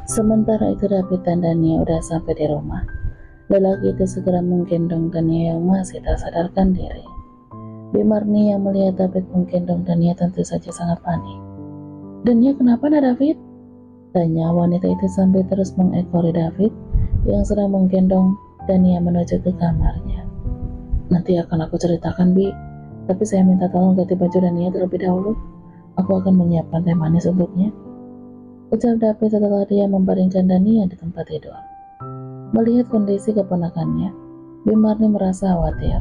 Sementara itu David dan Dania udah sampai di rumah. Lelaki itu segera menggendong Dania yang masih tak sadarkan diri. Bimarni yang melihat David menggendong Dania tentu saja sangat panik. "Dania, kenapa nak David?" tanya wanita itu sambil terus mengekori David yang sedang menggendong Dania menuju ke kamarnya. "Nanti akan aku ceritakan, Bi. Tapi saya minta tolong ganti baju Dania terlebih dahulu. Aku akan menyiapkan teh manis untuknya," ucap David setelah dia membaringkan Dania di tempat tidur. Melihat kondisi keponakannya, Bimarni merasa khawatir.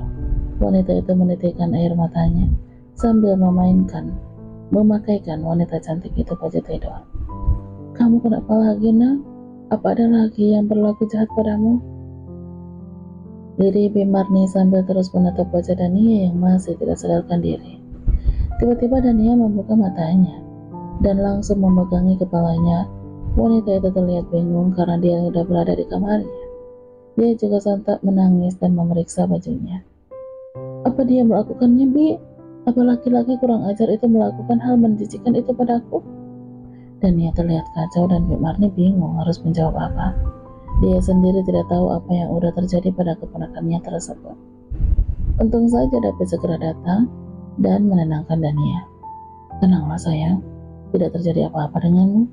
Wanita itu menitikkan air matanya sambil memakaikan wanita cantik itu baju tidur. "Kamu kenapa lagi, nak? Apa ada lagi yang berlaku jahat padamu?" Diri Bimarni sambil terus menatap wajah Dania yang masih tidak sadarkan diri. Tiba-tiba Dania membuka matanya dan langsung memegangi kepalanya. Wanita itu terlihat bingung karena dia sudah berada di kamarnya. Dia juga sontak menangis dan memeriksa bajunya. "Apa dia melakukannya, Bi? Apa laki-laki kurang ajar itu melakukan hal menjijikkan itu padaku?" Dan dia terlihat kacau dan Bimarni bingung harus menjawab apa. Dia sendiri tidak tahu apa yang sudah terjadi pada keponakannya tersebut. Untung saja David segera datang dan menenangkan Dania. "Tenanglah sayang, tidak terjadi apa-apa denganmu.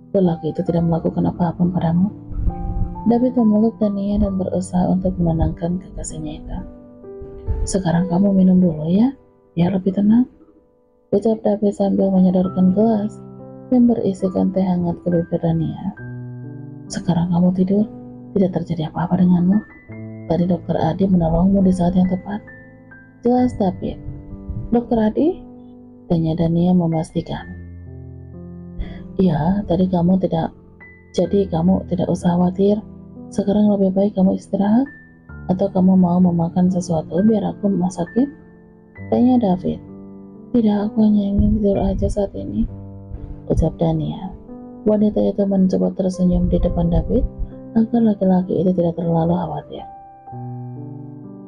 Lelaki itu tidak melakukan apa-apa padamu." David memeluk Dania dan berusaha untuk menenangkan kekasihnya itu. "Sekarang kamu minum dulu ya, biar lebih tenang," ucap David sambil menyodorkan gelas yang berisikan teh hangat ke bibir Dania. "Sekarang kamu tidur, tidak terjadi apa-apa denganmu. Tadi dokter Adi menolongmu di saat yang tepat," jelas David. "Dokter Adi?" tanya Dania memastikan. "Iya, jadi kamu tidak usah khawatir. Sekarang lebih baik kamu istirahat. Atau kamu mau memakan sesuatu biar aku masakin?" tanya David. "Tidak, aku hanya ingin tidur aja saat ini," ucap Dania. Wanita itu mencoba tersenyum di depan David agar laki-laki itu tidak terlalu khawatir.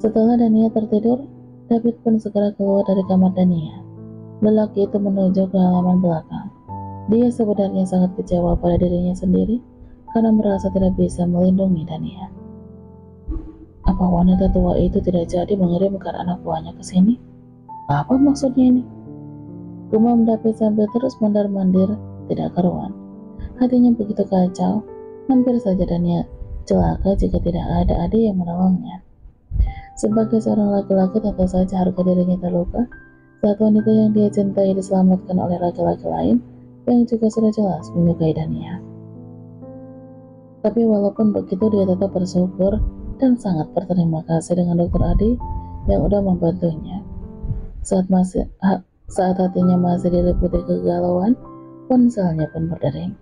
Setelah Dania tertidur, David pun segera keluar dari kamar Dania. Lelaki itu menuju ke halaman belakang. Dia sebenarnya sangat kecewa pada dirinya sendiri karena merasa tidak bisa melindungi Dania. Apa wanita tua itu tidak jadi mengirimkan anak buahnya ke sini? Apa maksudnya ini? Gumam David sambil terus mondar-mandir tidak karuan. Hatinya begitu kacau, hampir saja Dania celaka jika tidak ada adik yang menolongnya. Sebagai seorang laki-laki tentu saja harga dirinya terluka saat wanita yang dia cintai diselamatkan oleh laki-laki lain yang juga sudah jelas menyukai Dania. Tapi walaupun begitu dia tetap bersyukur dan sangat berterima kasih dengan dokter Adi yang udah membantunya. Saat hatinya masih diliputi kegalauan, ponselnya pun berdering.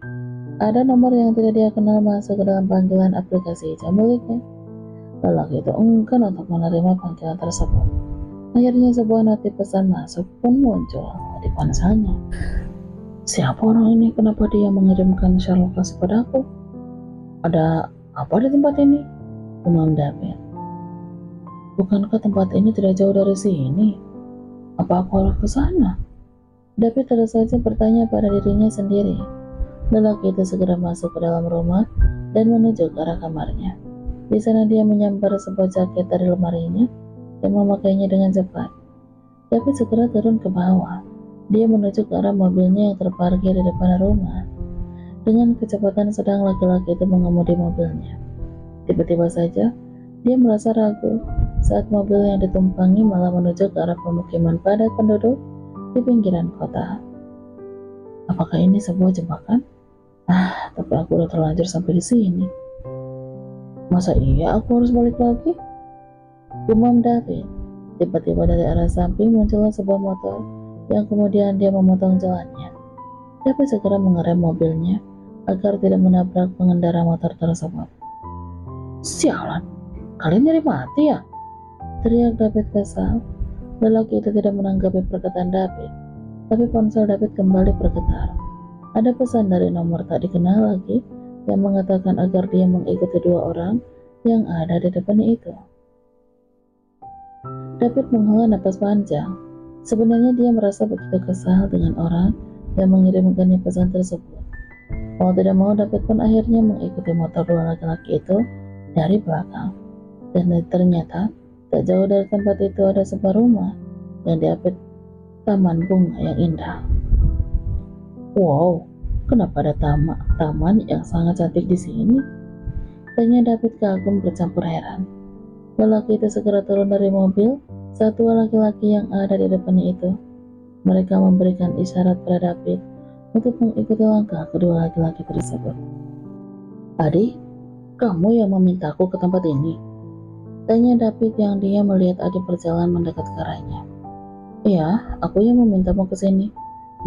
Ada nomor yang tidak dia kenal masuk ke dalam panggilan aplikasi hijau miliknya. Lelaki itu enggan untuk menerima panggilan tersebut. Akhirnya sebuah notif pesan masuk pun muncul di ponselnya. "Siapa orang ini? Kenapa dia mengirimkan share lokasi padaku? Ada apa di tempat ini?" gumam David. "Bukankah tempat ini tidak jauh dari sini? Apa aku harus ke sana?" David terus saja bertanya pada dirinya sendiri. Lelaki itu segera masuk ke dalam rumah dan menuju ke arah kamarnya. Di sana dia menyambar sebuah jaket dari lemarinya dan memakainya dengan cepat. David segera turun ke bawah. Dia menuju ke arah mobilnya yang terparkir di depan rumah. Dengan kecepatan sedang laki-laki itu mengemudi mobilnya. Tiba-tiba saja, dia merasa ragu saat mobil yang ditumpangi malah menuju ke arah pemukiman padat penduduk di pinggiran kota. Apakah ini sebuah jebakan? Tapi aku udah terlanjur sampai di sini. Masa iya aku harus balik lagi? Gumam David. Tiba-tiba dari arah samping muncullah sebuah motor yang kemudian dia memotong jalannya. David segera mengerem mobilnya agar tidak menabrak pengendara motor tersebut. "Sialan, kalian nyari mati ya?" teriak David kesal. Lelaki itu tidak menanggapi perkataan David, tapi ponsel David kembali bergetar. Ada pesan dari nomor tak dikenal lagi yang mengatakan agar dia mengikuti dua orang yang ada di depannya itu. David menghela napas panjang. Sebenarnya dia merasa begitu kesal dengan orang yang mengirimkannya pesan tersebut. Mau tidak mau, David pun akhirnya mengikuti motor dua laki-laki itu dari belakang. Dan ternyata tak jauh dari tempat itu ada sebuah rumah yang diapit taman bunga yang indah. Wow, kenapa ada taman yang sangat cantik di sini? Tanya David kagum bercampur heran. Lelaki itu segera turun dari mobil saat dua laki-laki yang ada di depannya itu. Mereka memberikan isyarat pada David untuk mengikuti langkah kedua laki-laki tersebut. Adik, kamu yang memintaku ke tempat ini? Tanya David yang dia melihat adik berjalan mendekat ke arahnya. Iya, aku yang memintamu ke sini.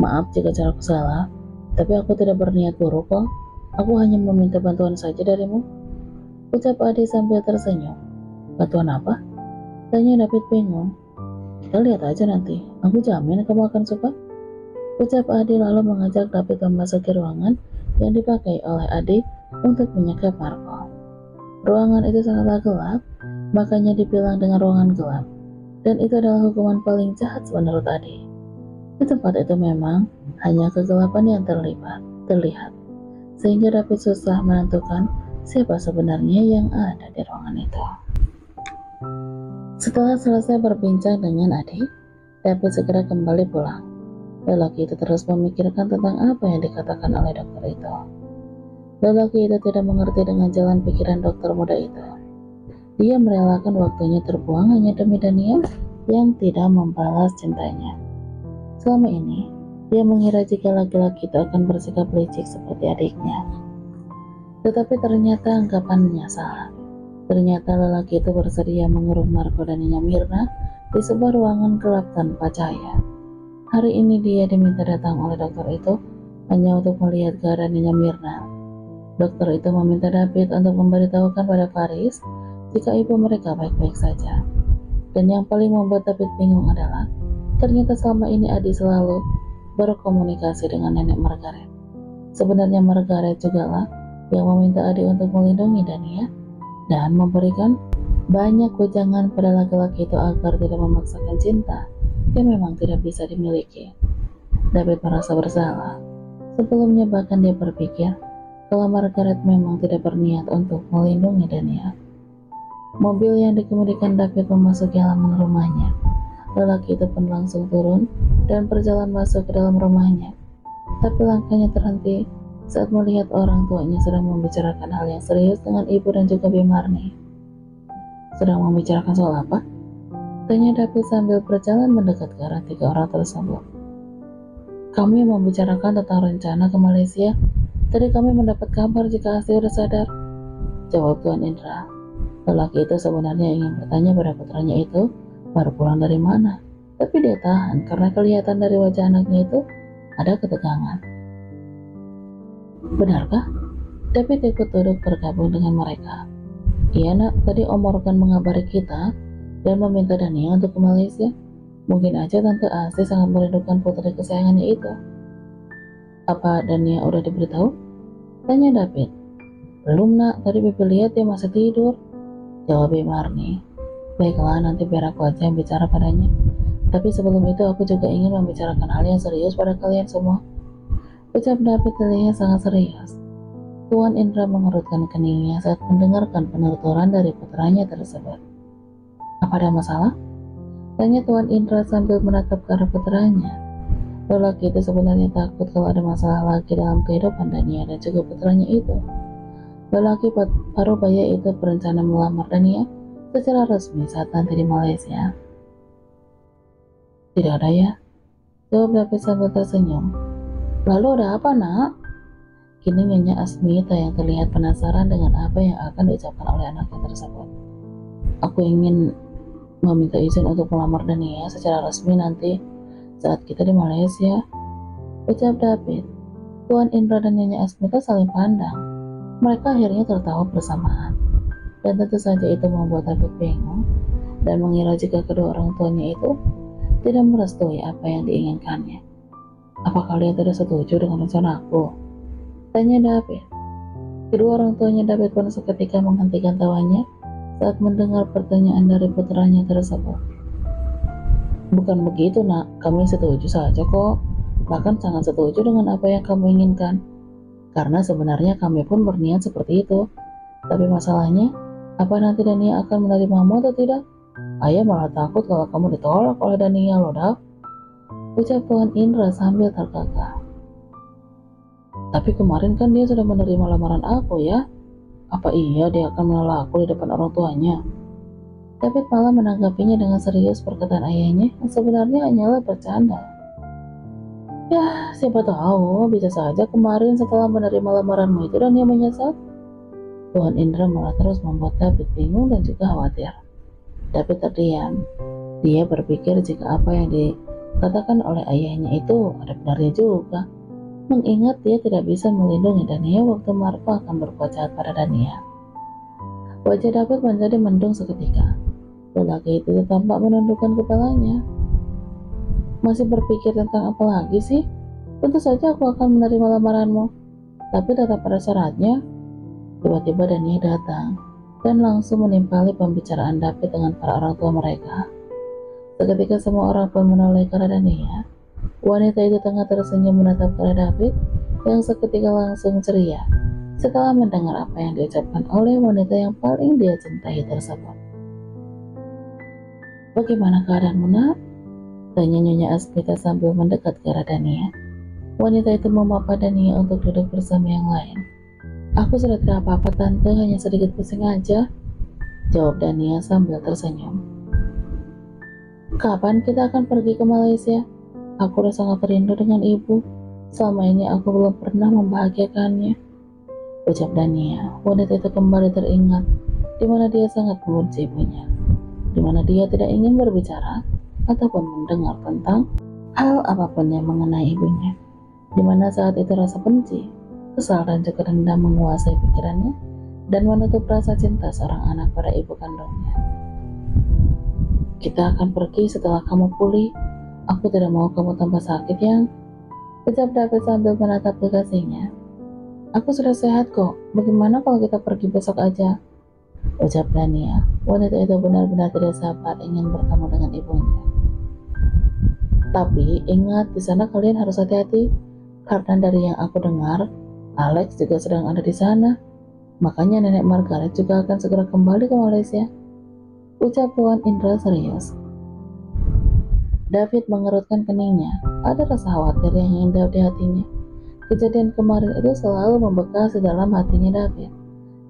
Maaf jika caraku salah, tapi aku tidak berniat buruk kok. Aku hanya meminta bantuan saja darimu. Ucap Adi sambil tersenyum. Bantuan apa? Tanya David bingung. Kita lihat aja nanti. Aku jamin kamu akan suka. Ucap Adi lalu mengajak David memasuki ruangan yang dipakai oleh Adi untuk menyekap Marco. Ruangan itu sangatlah gelap, makanya dibilang dengan ruangan gelap. Dan itu adalah hukuman paling jahat menurut Adi. Di tempat itu memang hanya kegelapan yang terlihat, sehingga David susah menentukan siapa sebenarnya yang ada di ruangan itu. Setelah selesai berbincang dengan Adi, David segera kembali pulang. Lelaki itu terus memikirkan tentang apa yang dikatakan oleh dokter itu. Lelaki itu tidak mengerti dengan jalan pikiran dokter muda itu. Dia merelakan waktunya terbuang hanya demi Dania yang tidak membalas cintanya. Selama ini, dia mengira jika laki-laki itu akan bersikap licik seperti adiknya. Tetapi ternyata anggapannya salah. Ternyata lelaki itu bersedia mengurung Marco dan Nyonya Mirna di sebuah ruangan gelap tanpa cahaya. Hari ini dia diminta datang oleh dokter itu hanya untuk melihat keadaan Nyonya Mirna. Dokter itu meminta David untuk memberitahukan pada Faris jika ibu mereka baik-baik saja. Dan yang paling membuat David bingung adalah ternyata selama ini Adi selalu berkomunikasi dengan nenek Margaret. Sebenarnya Margaret jugalah yang meminta Adi untuk melindungi Dania dan memberikan banyak wejangan pada laki-laki itu agar tidak memaksakan cinta yang memang tidak bisa dimiliki. David merasa bersalah. Sebelumnya bahkan dia berpikir kalau Margaret memang tidak berniat untuk melindungi Dania. Mobil yang dikemudikan David memasuki halaman rumahnya. Lelaki itu pun langsung turun dan berjalan masuk ke dalam rumahnya. Tapi langkahnya terhenti saat melihat orang tuanya sedang membicarakan hal yang serius dengan ibu dan juga Bimarni. Sedang membicarakan soal apa? Tanya David sambil berjalan mendekat ke arah tiga orang tersebut. Kami membicarakan tentang rencana ke Malaysia. Tadi kami mendapat kabar jika Asti sudah sadar, jawab Tuan Indra. Lelaki itu sebenarnya ingin bertanya pada putranya itu baru pulang dari mana, tapi dia tahan karena kelihatan dari wajah anaknya itu ada ketegangan. Benarkah? David ikut duduk bergabung dengan mereka. Iya nak, tadi Om Morgan mengabari kita dan meminta Dania untuk ke Malaysia. Mungkin aja Tante Asti sangat merindukan putri kesayangannya itu. Apa Dania udah diberitahu? Tanya David. Belum nak, tadi Bibi lihat dia masih tidur, jawab Bimarni. Baiklah, nanti biar aku aja yang bicara padanya. Tapi sebelum itu aku juga ingin membicarakan hal yang serius pada kalian semua. Ucap David terlihat sangat serius. Tuan Indra mengerutkan keningnya saat mendengarkan penuturan dari putranya tersebut. Apa ada masalah? Tanya Tuan Indra sambil menatap ke arah putranya. Lelaki itu sebenarnya takut kalau ada masalah lagi dalam kehidupan Dania dan juga putranya itu. Lelaki parubaya itu berencana melamar Dania secara resmi saat nanti di Malaysia. Tidak ada ya? Jawab David sambil tersenyum. Lalu ada apa nak? Kini Nyonya Asmita yang terlihat penasaran dengan apa yang akan diucapkan oleh anaknya tersebut. Aku ingin meminta izin untuk melamar Dania secara resmi nanti saat kita di Malaysia, ucap David. Tuan Indra dan Nyonya Asmita saling pandang. Mereka akhirnya tertawa bersamaan. Dan tentu saja itu membuat David bingung dan mengira jika kedua orang tuanya itu tidak merestui apa yang diinginkannya. Apa kalian tidak setuju dengan rencana aku? Tanya David. Kedua orang tuanya David pun seketika menghentikan tawanya saat mendengar pertanyaan dari putranya tersebut. Bukan begitu nak, kami setuju saja kok. Bahkan sangat setuju dengan apa yang kamu inginkan. Karena sebenarnya kami pun berniat seperti itu. Tapi masalahnya, apa nanti Dania akan menerimamu atau tidak? Ayah malah takut kalau kamu ditolak oleh Dania loh, Dav. Ucap Tuan Indra sambil terkekeh. Tapi kemarin kan dia sudah menerima lamaran aku ya. Apa iya dia akan menolak aku di depan orang tuanya? David malah menanggapinya dengan serius perkataan ayahnya yang sebenarnya hanyalah bercanda. Ya, siapa tahu, bisa saja kemarin setelah menerima lamaranmu itu dan dia menyesal. Tuan Indra malah terus membuat David bingung dan juga khawatir. David terdiam. Dia berpikir jika apa yang dikatakan oleh ayahnya itu ada benarnya juga. Mengingat dia tidak bisa melindungi Dania waktu Marco akan berbuat jahat pada Dania. Wajah David menjadi mendung seketika. Lelaki itu tampak menundukkan kepalanya. Masih berpikir tentang apa lagi sih? Tentu saja aku akan menerima lamaranmu. Tapi tetap pada syaratnya. Tiba-tiba Dania datang dan langsung menimpali pembicaraan David dengan para orang tua mereka. Seketika semua orang pun menoleh ke arah Dania. Wanita itu tengah tersenyum menatap ke arah David yang seketika langsung ceria setelah mendengar apa yang diucapkan oleh wanita yang paling dia cintai tersebut. Bagaimana keadaanmu, nak? Tanya Nyonya Asmita sambil mendekat ke arah Dania. Wanita itu memapa Dania untuk duduk bersama yang lain. Aku sudah tidak apa-apa tante, hanya sedikit pusing aja, jawab Dania sambil tersenyum. Kapan kita akan pergi ke Malaysia? Aku udah sangat rindu dengan ibu. Selama ini aku belum pernah membahagiakannya, ucap Dania. Wanita itu kembali teringat di mana dia sangat membenci ibunya, di mana dia tidak ingin berbicara ataupun mendengar tentang hal apapun yang mengenai ibunya, di mana saat itu rasa benci, kesal dan juga dendam menguasai pikirannya dan menutup rasa cinta seorang anak pada ibu kandungnya. Kita akan pergi setelah kamu pulih. Aku tidak mau kamu tambah sakit, yang ucap David sambil menatap kekasihnya. Aku sudah sehat kok, bagaimana kalau kita pergi besok aja, ucap Dania. Wanita itu benar-benar tidak sabar ingin bertemu dengan ibunya. Tapi ingat, di sana kalian harus hati-hati, karena dari yang aku dengar, Alex juga sedang ada di sana. Makanya nenek Margaret juga akan segera kembali ke Malaysia, ucap Tuan Indra serius. David mengerutkan keningnya. Ada rasa khawatir yang hinggap di hatinya. Kejadian kemarin itu selalu membekas di dalam hatinya David.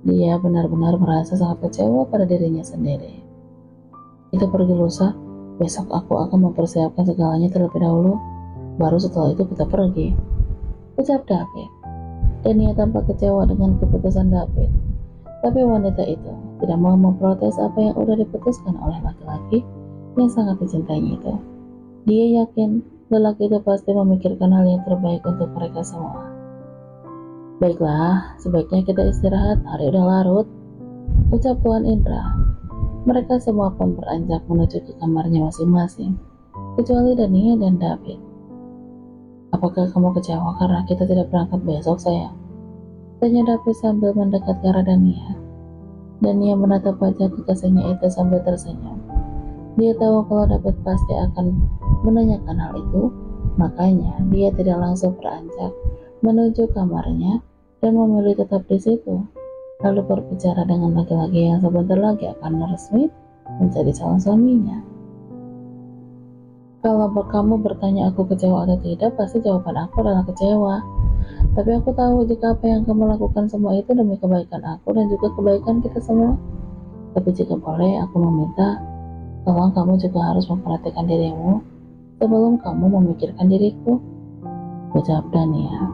Dia benar-benar merasa sangat kecewa pada dirinya sendiri. Kita pergi lusa. Besok aku akan mempersiapkan segalanya terlebih dahulu. Baru setelah itu kita pergi, ucap David. Dania tampak kecewa dengan keputusan David. Tapi wanita itu tidak mau memprotes apa yang sudah diputuskan oleh laki-laki yang sangat dicintainya itu. Dia yakin lelaki itu pasti memikirkan hal yang terbaik untuk mereka semua. Baiklah, sebaiknya kita istirahat, hari udah larut, ucap Tuan Indra. Mereka semua pun beranjak menuju ke kamarnya masing-masing, kecuali Dania dan David. Apakah kamu kecewa karena kita tidak berangkat besok, sayang? Tanya David sambil mendekat ke arah Dania. Dania menatap wajah kekasihnya itu sambil tersenyum. Dia tahu kalau David pasti akan menanyakan hal itu, makanya dia tidak langsung beranjak menuju kamarnya dan memilih tetap di situ, lalu berbicara dengan laki-laki yang sebentar lagi akan resmi menjadi calon suaminya. Kalau kamu bertanya aku kecewa atau tidak, pasti jawaban aku adalah kecewa. Tapi aku tahu jika apa yang kamu lakukan semua itu demi kebaikan aku dan juga kebaikan kita semua. Tapi jika boleh, aku meminta, tolong kamu juga harus memperhatikan dirimu sebelum kamu memikirkan diriku, ucap Dania.